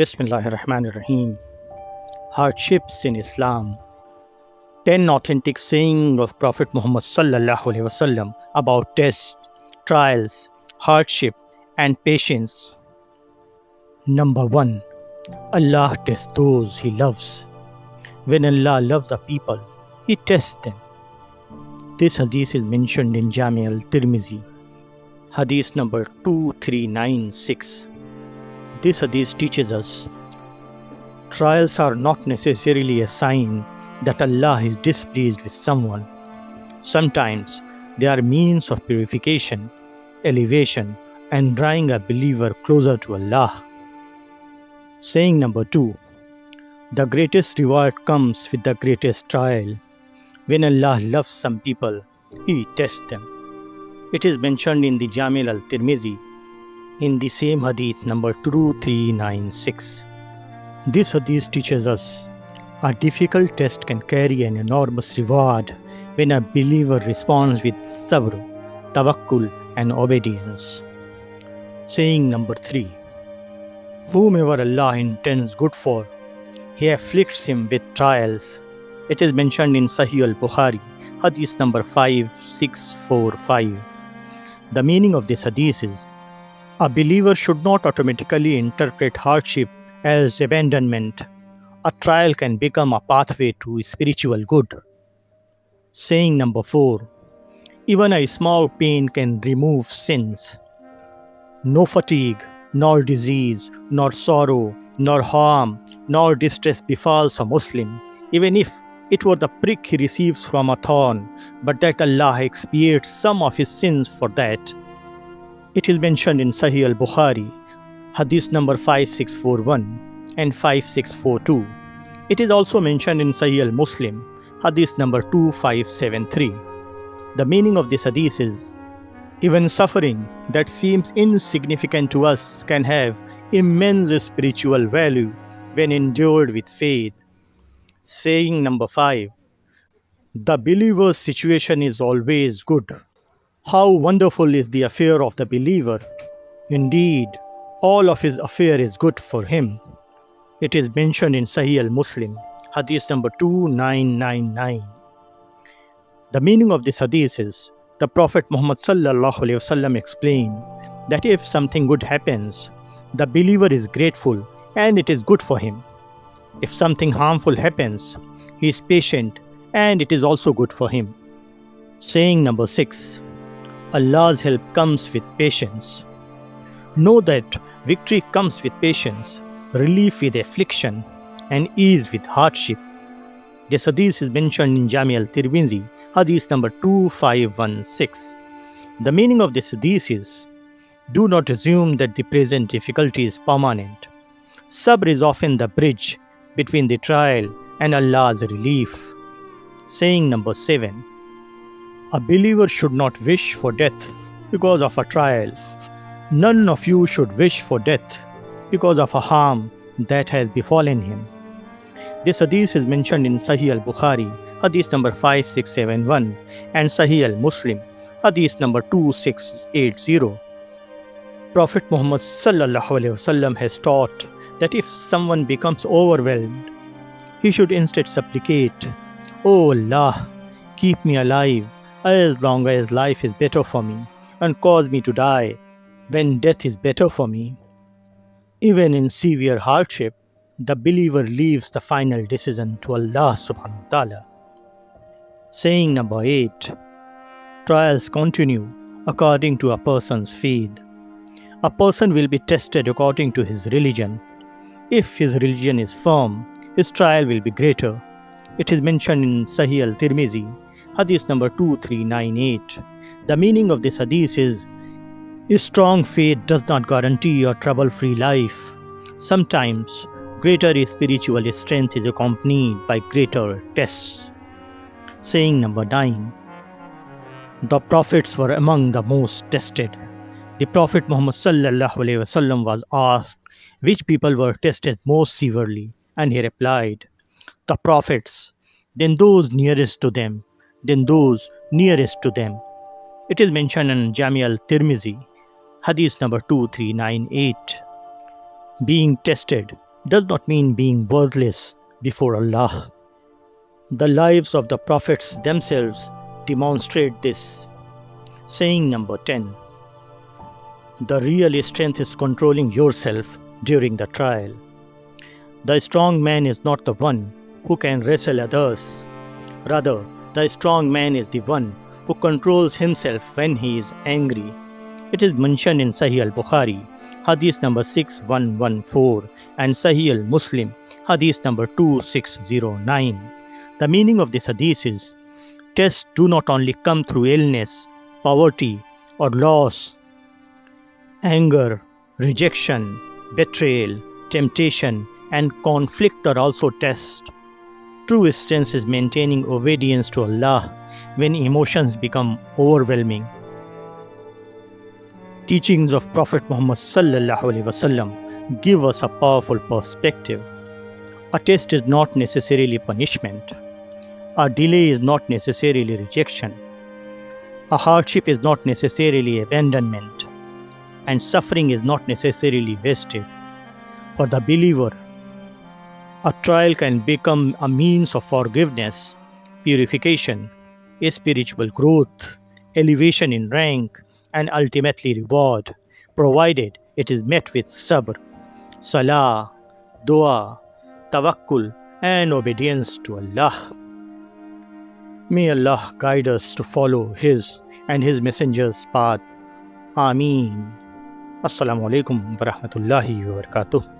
Bismillahirrahmanirrahim. Hardships in Islam. 10 authentic sayings of Prophet Muhammad sallallahu alaihi wasallam about tests, trials, hardship, and patience. Number 1. Allah tests those He loves. When Allah loves a people, He tests them. This hadith is mentioned in Jami al-Tirmizi, hadith number 2396. This hadith teaches us trials are not necessarily a sign that Allah is displeased with someone. Sometimes they are means of purification, elevation, and drawing a believer closer to Allah. Saying number 2. The greatest reward comes with the greatest trial. When Allah loves some people, He tests them. It is mentioned in the Jami al-Tirmizi in the same hadith number 2396. This hadith teaches us a difficult test can carry an enormous reward when a believer responds with Sabr, Tawakkul, and obedience. Saying number 3. Whomever Allah intends good for, He afflicts him with trials. It is mentioned in Sahih al-Bukhari, hadith number 5645. The meaning of this hadith is, a believer should not automatically interpret hardship as abandonment. A trial can become a pathway to spiritual good. Saying number 4. Even a small pain can remove sins. No fatigue, nor disease, nor sorrow, nor harm, nor distress befalls a Muslim, even if it were the prick he receives from a thorn, but that Allah expiates some of his sins for that. It is mentioned in Sahih al-Bukhari, hadith number 5641 and 5642. It is also mentioned in Sahih al-Muslim, hadith number 2573. The meaning of this hadith is, even suffering that seems insignificant to us can have immense spiritual value when endured with faith. Saying number 5. The believer's situation is always good. How wonderful is the affair of the believer! Indeed, all of his affair is good for him. It is mentioned in Sahih al-Muslim, hadith number 2999. The meaning of this hadith is, the Prophet Muhammad sallallahu alaihi wasallam explained that if something good happens, the believer is grateful and it is good for him. If something harmful happens, he is patient and it is also good for him. Saying number 6. Allah's help comes with patience. Know that victory comes with patience, relief with affliction, and ease with hardship. This hadith is mentioned in Jami al-Tirmizi, hadith number 2516. The meaning of this hadith is, do not assume that the present difficulty is permanent. Sabr is often the bridge between the trial and Allah's relief. Saying number 7. A believer should not wish for death because of a trial. None of you should wish for death because of a harm that has befallen him. This hadith is mentioned in Sahih al-Bukhari, hadith number 5671, and Sahih al-Muslim, hadith number 2680. Prophet Muhammad sallallahu alaihi wasallam has taught that if someone becomes overwhelmed, he should instead supplicate, "O Allah, keep me alive as long as life is better for me, and cause me to die when death is better for me." Even in severe hardship, the believer leaves the final decision to Allah subhanahu wa ta'ala. Saying number 8. Trials continue according to a person's faith. A person will be tested according to his religion. If his religion is firm, his trial will be greater. It is mentioned in Sahih al-Tirmizi, hadith number 2398. The meaning of this hadith is, a strong faith does not guarantee a trouble-free life. Sometimes, greater spiritual strength is accompanied by greater tests. Saying number 9. The prophets were among the most tested. The Prophet Muhammad sallallahu alaihi wasallam was asked which people were tested most severely, and he replied, the prophets, then those nearest to them, then those nearest to them. It is mentioned in Jami al-Tirmizi, hadith number 2398. Being tested does not mean being worthless before Allah. The lives of the prophets themselves demonstrate this. Saying number 10. The real strength is controlling yourself during the trial. The strong man is not the one who can wrestle others. Rather, the strong man is the one who controls himself when he is angry. It is mentioned in Sahih al-Bukhari, Hadith number 6114, and Sahih al-Muslim, Hadith number 2609. The meaning of this hadith is, tests do not only come through illness, poverty, or loss. Anger, rejection, betrayal, temptation, and conflict are also tests. True strength is maintaining obedience to Allah when emotions become overwhelming. Teachings of Prophet Muhammad sallallahu alaihi wasallam give us a powerful perspective. A test is not necessarily punishment. A delay is not necessarily rejection. A hardship is not necessarily abandonment. And suffering is not necessarily wasted. For the believer, a trial can become a means of forgiveness, purification, spiritual growth, elevation in rank, and ultimately reward, provided it is met with sabr, salah, dua, tawakkul, and obedience to Allah. May Allah guide us to follow His and His Messenger's path. Ameen. Assalamu alaikum wa rahmatullahi wa barakatuh.